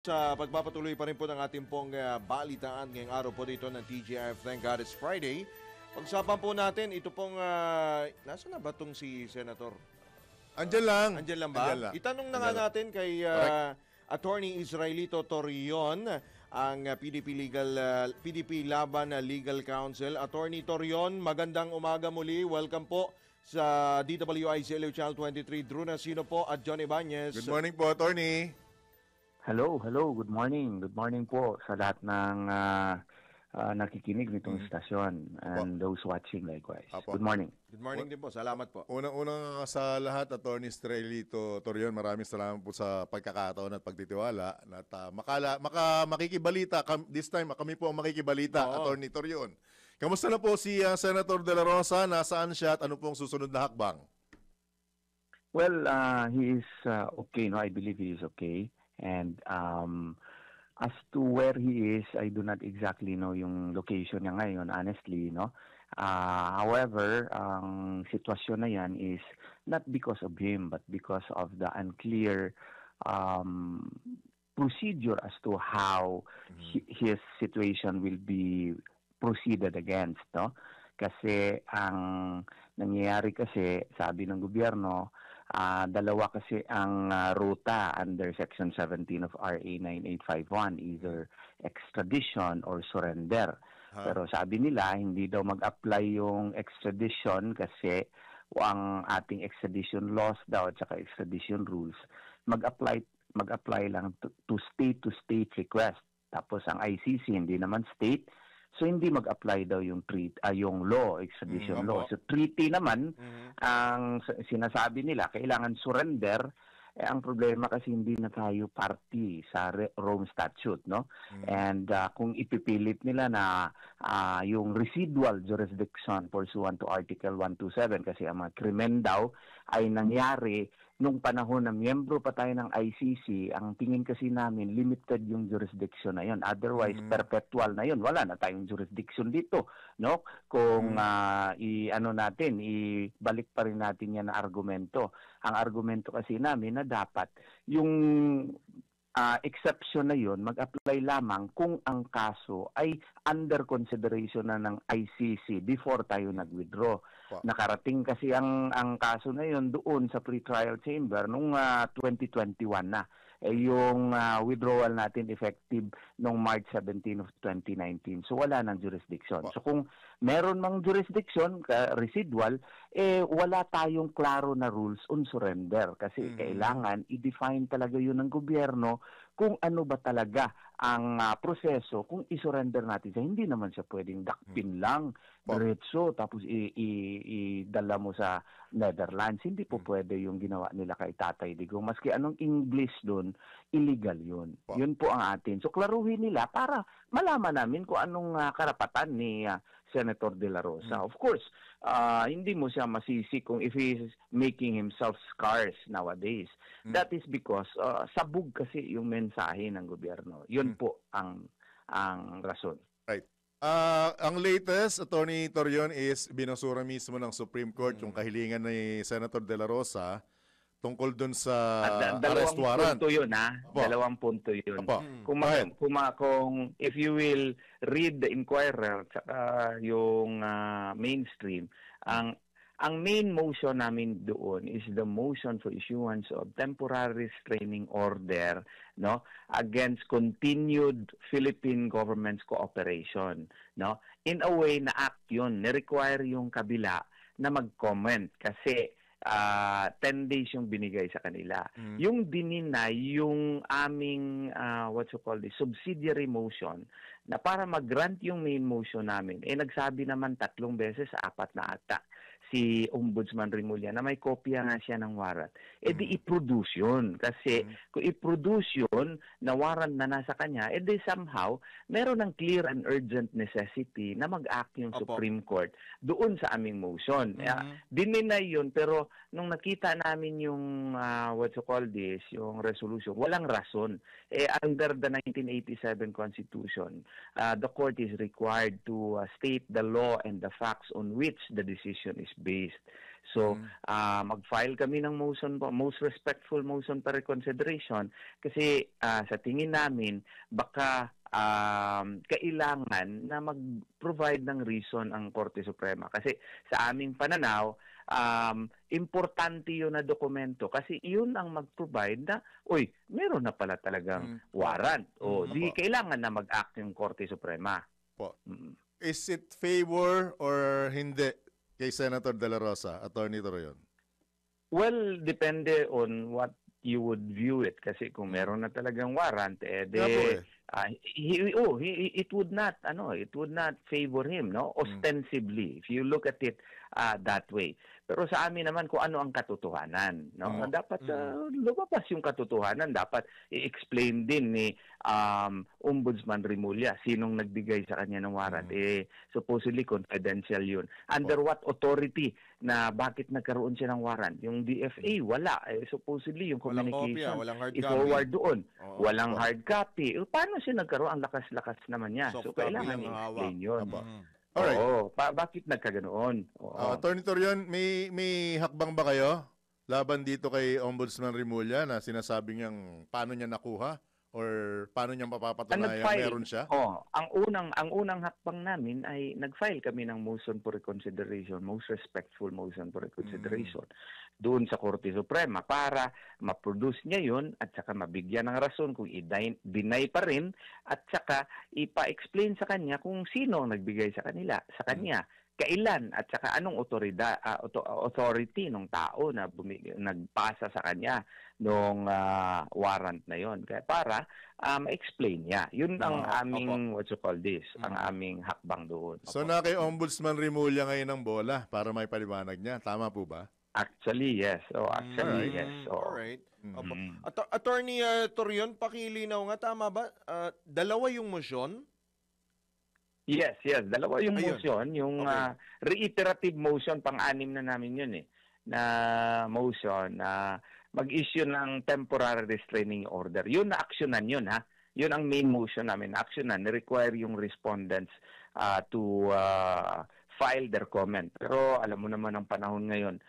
Sa pagpapatuloy pa rin po ng ating pong balitaan ngayong araw po dito ng TGIF. Thank God it's Friday. Pag-usapan po natin, ito pong, nasa na ba itong si Senator? Andyan lang. Andyan lang ba? Andyan lang. Itanong na nga natin kay Attorney Israelito Torion, ang PDP Laban Legal Counsel. Attorney Torion, magandang umaga muli. Welcome po sa DWICLU Channel 23. Drew Nasino po at John Ibanez. Good morning po, Attorney. Hello. Good morning. Good morning po sa lahat ng nakikinig nitong istasyon and those watching likewise. Apo. Good morning. Good morning din po. Salamat po. Unang-unang sa lahat, Attorney Israelito Torion, maraming salamat po sa pagkakataon at pagtitiwala. At makikibalita, this time kami po ang makikibalita, Attorney Torion. Kamusta na po si Senator De La Rosa? Nasaan siya at ano pong susunod na hakbang? Well, he is okay. No, I believe he is okay. And as to where he is, I do not exactly know yung location niya ngayon, honestly, no. However, ang sitwasyon na yan is not because of him, but because of the unclear procedure as to how his situation will be proceeded against, no. Kasi ang nangyayari kasi, sabi ng gobyerno, dalawa kasi ang ruta under Section 17 of RA 9851, either extradition or surrender. Pero sabi nila, hindi daw mag-apply yung extradition kasi ang ating extradition laws daw at saka extradition rules, mag-apply lang to state request. Tapos ang ICC, hindi naman state, so hindi mag-apply daw yung yung law, extradition law. So treaty naman ang sinasabi nila kailangan surrender. Ang problema kasi hindi na tayo party sa Rome Statute, no? And kung ipipilit nila na yung residual jurisdiction pursuant to Article 127 kasi ang mga krimen daw ay nangyari nung panahon na miyembro pa tayo ng ICC, ang tingin kasi namin limited yung jurisdiction na yun. Otherwise, perpetual na yun. Wala na tayong jurisdiction dito, no? Kung ibalik pa rin natin yan na argumento. Ang argumento kasi namin na dapat yung exception na yun mag-apply lamang kung ang kaso ay under consideration na ng ICC before tayo nag-withdraw. Nakarating kasi ang kaso na yun doon sa pre-trial chamber nung 2021 na. Yung withdrawal natin effective noong March 17 of 2019. So wala nang jurisdiction. So kung meron mang jurisdiction, residual, wala tayong klaro na rules on surrender. Kasi kailangan i-define talaga yun ng gobyerno kung ano ba talaga ang proseso kung i-surrender natin siya. Hindi naman siya pwedeng dakpin lang, diretso, tapos idala mo sa Netherlands. Hindi po pwede yung ginawa nila kay Tatay Digong. Maski anong English doon, illegal yun. Yun po ang atin. So klaruhin nila para malaman namin kung anong karapatan ni Senator De La Rosa. Of course, hindi mo siya masisi kung if he is making himself scarce nowadays. That is because sabog kasi yung mensahe ng gobyerno. Yun po ang rason. Right. Ang latest, Attorney Torion, is binasura mismo ng Supreme Court yung kahilingan ni Senator De La Rosa tungkol dun sa arrest warrant. Dalawang punto yun. Kung if you will read the Inquirer tsaka yung mainstream, ang main motion namin doon is the motion for issuance of temporary restraining order, no, against continued Philippine government's cooperation, no. In a way na act yun, ni-require yung kabila na mag-comment kasi 10 days yung binigay sa kanila. Yung dininay yung aming subsidiary motion na para mag-grant yung main motion namin, nagsabi naman 3 beses sa 4 na ata si Ombudsman Rimulya na may kopya nga siya ng warrant. Di i-produce yun. Kasi kung i-produce yun na warrant na nasa kanya, di somehow meron ng clear and urgent necessity na mag-act yung Supreme Court doon sa aming motion. Dininay yun, pero nung nakita namin yung yung resolution, walang rason. Under the 1987 Constitution, the court is required to state the law and the facts on which the decision is based. So, mag-file kami ng most respectful motion for reconsideration kasi sa tingin namin, baka kailangan na mag-provide ng reason ang Korte Suprema. Kasi sa aming pananaw, importante yun na dokumento kasi yun ang mag-provide na, meron na pala talagang warrant. O, di kailangan na mag-act yung Korte Suprema. Po. Is it favor or hindi kay Senator De La Rosa, Attorney Torion? Well, depende on what you would view it kasi kung meron na talagang warrant it would not favor him, no, ostensibly if you look at it that way. Pero sa amin naman kung ano ang katotohanan, no, dapat lumabas yung katotohanan, dapat i-explain din ni Ombudsman Remulla sinong nagbigay sa kanya ng warrant. Supposedly confidential yun. Under what authority na bakit nagkaroon siya ng warrant? Yung DFA wala. Supposedly yung communication i-forward doon. Walang hard copy. Paano siya nagkaroon? Ang lakas-lakas naman niya. So kailangan i-explain yun. Alright. Bakit nagkaganoon? Attorney Torion, may hakbang ba kayo laban dito kay Ombudsman Remulla na sinasabi niyang paano niya nakuha or paano niya mapapatunayan meron siya? Ang unang hakbang namin ay nag-file kami ng motion for reconsideration, most respectful motion for reconsideration doon sa Korte Suprema para ma-produce niya yun at saka mabigyan ng rason kung i-deny pa rin at saka ipa-explain sa kanya kung sino ang nagbigay sa kanya, kailan at saka anong authority ng tao na nagpasa sa kanya nung warrant na yon. Kaya para ma-explain niya. Yun ang aming ang aming hakbang doon. So na kay Ombudsman Remulla ngayon ang bola para may paliwanag niya. Tama po ba? Actually, yes. Yes. Alright. Attorney Torion, pakilinaw nga, tama ba? Dalawa yung motion? Yes. Dalawa yung motion. Yung reiterative motion, pang-anim na namin yun na motion na mag-issue ng temporary restraining order. Yun na aksyonan yun, ha? Yun ang main motion namin. Aksyonan, require yung respondents to file their comment. Pero alam mo naman ang panahon ngayon,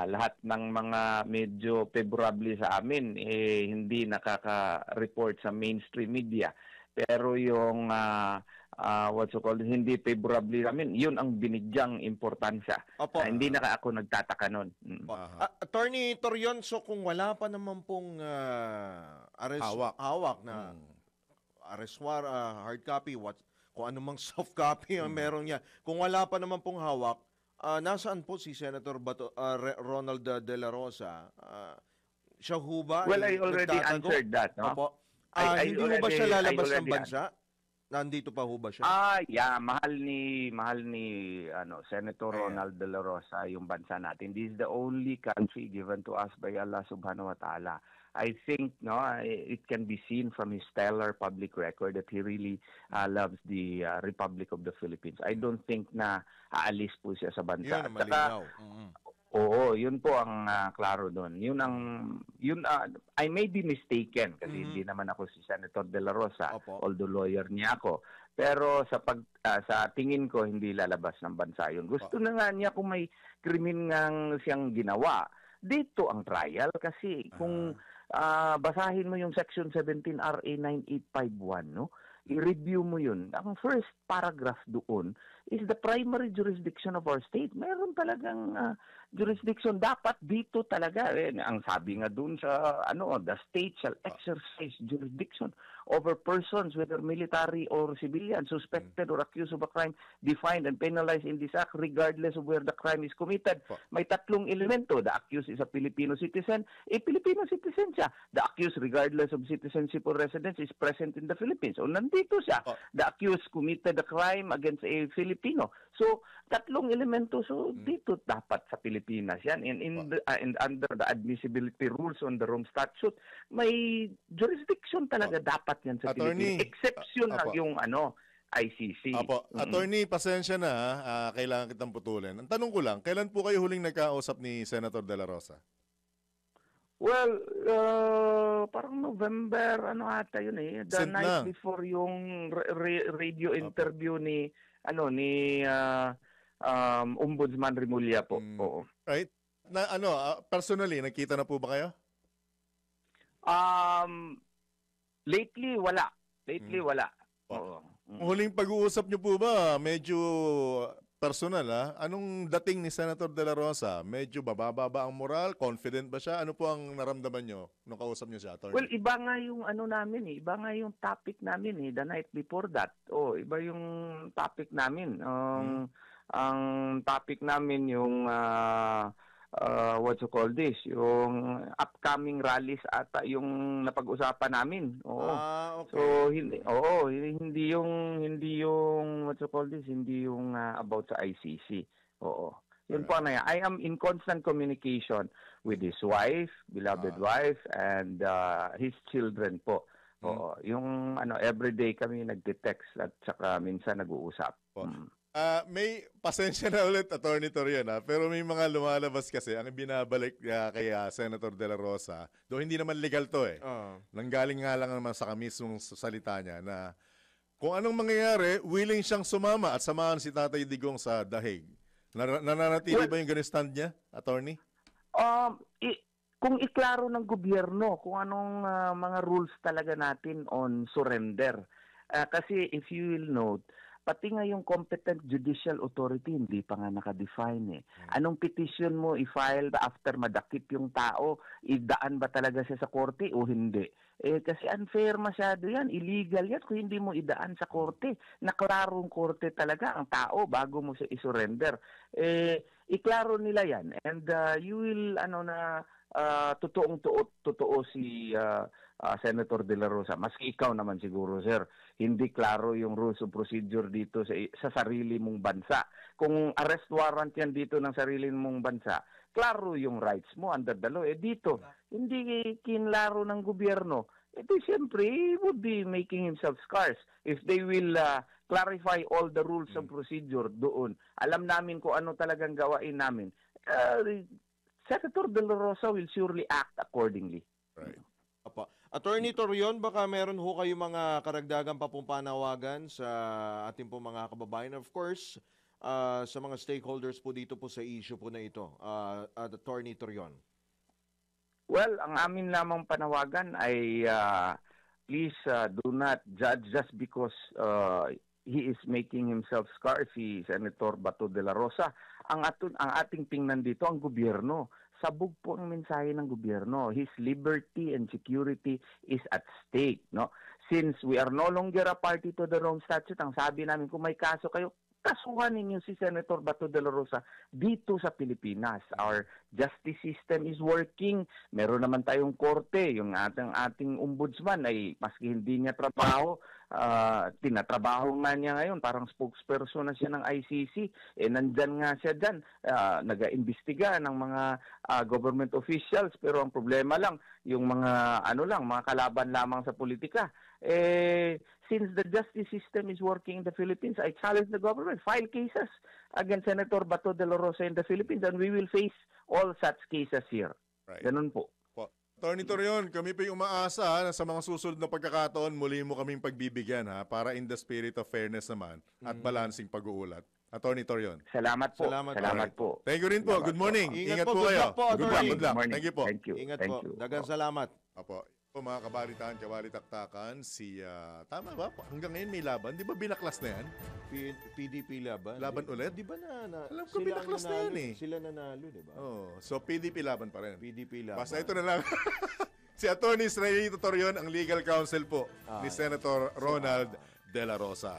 lahat ng mga medyo favorably sa amin hindi nakaka-report sa mainstream media. Pero yung hindi favorably namin, yun ang binigyang importansya. Hindi na ako nagtataka nun. Attorney Torion, so kung wala pa naman pong hawak na arrest warrant, hard copy, kung anumang soft copy ang meron niya, kung wala pa naman pong hawak, nasaan po si Senator Ronald De La Rosa? Siya ho ba? Well, I already answered that, no? Hindi ho ba siya lalabas ng bansa? Nandito pa ho ba siya? Mahal ni Senator Ronald De La Rosa yung bansa natin. This is the only country given to us by Allah Subhanahu wa Ta'ala. I think it can be seen from his stellar public record that he really loves the Republic of the Philippines. I don't think na aalis po siya sa bansa. Yun ang malinaw. Yun po ang klaro doon. I may be mistaken kasi hindi naman ako si Senator De La Rosa, although lawyer niya ako. Pero sa tingin ko hindi lalabas ng bansa yun. Gusto na nga niya kung may krimen ngang siyang ginawa. Dito ang trial kasi kung basahin mo yung Section 17 RA 9851, no? I-review mo yun. Ang first paragraph doon is the primary jurisdiction of our state. Meron talagang jurisdiction. Dapat dito talaga. Ang sabi nga doon sa the state shall exercise jurisdiction over persons, whether military or civilian, suspected or accused of a crime defined and penalized in this act regardless of where the crime is committed. May tatlong elemento. The accused is a Filipino citizen. Filipino citizen siya. The accused, regardless of citizenship or residence, is present in the Philippines. O nandito siya. The accused committed a crime against a Filipino. So, tatlong elemento. So, dito dapat sa Pilipinas yan. And under the admissibility rules on the Rome Statute, may jurisdiction talaga dapat yan sa Attorney, Pilipinas. Exception lang yung ICC. Attorney, pasensya na kailangan kitang putulin. Ang tanong ko lang, kailan po kayo huling nagkausap ni Senator De La Rosa? Well, parang November, ata yun The night before yung radio interview ni Ombudsman Remulla po. Mm. Oo. Right? Na personally, nagkita na po ba kayo? Lately wala. Wala. Oo. Huling pag-uusap niyo po ba, medyo personal Anong dating ni Senator De La Rosa? Medyo bababa ba ang moral? Confident ba siya? Ano po ang naramdaman niyo nung kausap niyo siya, attorney? Well, iba nga yung ano namin eh. Iba nga yung topic namin eh. The night before that. Iba yung topic namin. Ang topic namin yung what you call this? Yung upcoming rallies ata yung napag-usapan namin. Oo. Okay. So hindi yung what you call this, hindi yung about sa ICC. Oo. Yun po na yan. I am in constant communication with his wife, beloved wife, and his children po. Oo. Yung everyday kami nagte-text at saka minsan nag-uusap. May pasensya na ulit, Attorney Torion, pero may mga lumalabas kasi ang binabalik kay Senator De La Rosa, do hindi naman legal to nanggaling nga lang naman sa mismong salita niya na kung anong mangyayari, willing siyang sumama at samahan si Tatay Digong sa dahig. Nananatili ba yung ganun stand niya, Attorney? Kung iklaro ng gobyerno kung anong mga rules talaga natin on surrender. Kasi if you will note, pati nga yung competent judicial authority, hindi pa nga nakadefine eh. Anong petition mo i-file after madakip yung tao? Idaan ba talaga siya sa korte o hindi? Kasi unfair masyado yan. Illegal yan kung hindi mo idaan sa korte. Naklarong korte talaga ang tao bago mo siya isurrender. Iklaro nila yan. And you will, totoo si Senator De La Rosa. Maski ikaw naman siguro, sir, hindi klaro yung rules of procedure dito sa sarili mong bansa. Kung arrest warrant yan dito ng sarili mong bansa, klaro yung rights mo under the law. Dito, hindi kinlaro ng gobyerno. Siyempre, he would be making himself scarce. If they will clarify all the rules of procedure doon, alam namin kung ano talagang gawain namin, Senator De La Rosa will surely act accordingly. Right. Attorney Torion, baka meron ho kayo mga karagdagang papumpanawagan sa ating po mga kababayan. Of course, sa mga stakeholders po dito po sa issue po na ito. Attorney Torion. Well, ang amin lamang panawagan ay please do not judge just because he is making himself scarce, si Senator Bato de la Rosa. Ang ating tingnan dito, ang gobyerno. Sabog po ang mensahe ng gobyerno. His liberty and security is at stake. No? Since we are no longer a party to the Rome Statute, ang sabi namin, kung may kaso kayo, kasuhan ninyo si Senator Bato de la Rosa dito sa Pilipinas. Our justice system is working. Meron naman tayong korte. Yung ating ombudsman ay maski hindi niya trabaho, tinatrabaho nga niya ngayon. Parang spokesperson na siya ng ICC. Nandyan nga siya dyan. Nag-iimbestiga ng mga government officials. Pero ang problema lang, yung mga mga kalaban lamang sa politika. Since the justice system is working in the Philippines, I challenge the government, file cases against Senator Bato de la Rosa in the Philippines, and we will face all such cases here. Right. Ganun po. Attorney Torion, kami po yung umaasa na sa mga susunod na pagkakataon, muli mo kaming pagbibigyan para in the spirit of fairness naman at balancing pag-uulat. Attorney Torion. Salamat po. Salamat po. Thank you rin po. Good morning. Ingat po po. kayo. Good luck po, Good Attorney. luck. Morning. Thank you po. Thank you. Ingat Thank po. you. Dagang salamat. Apo. Mga kabalitaan, kabalitaktakan, tama ba? Hanggang ngayon may laban. Di ba binaklas na yan? PDP laban. Laban ulit? Di ba Alam ko binaklas na yan eh. Sila nanalo, di ba? So PDP laban pa rin. PDP laban. Basta ito na lang. Si Attorney Israelito Torion, ang legal counsel po ni Senator Ronald De La Rosa.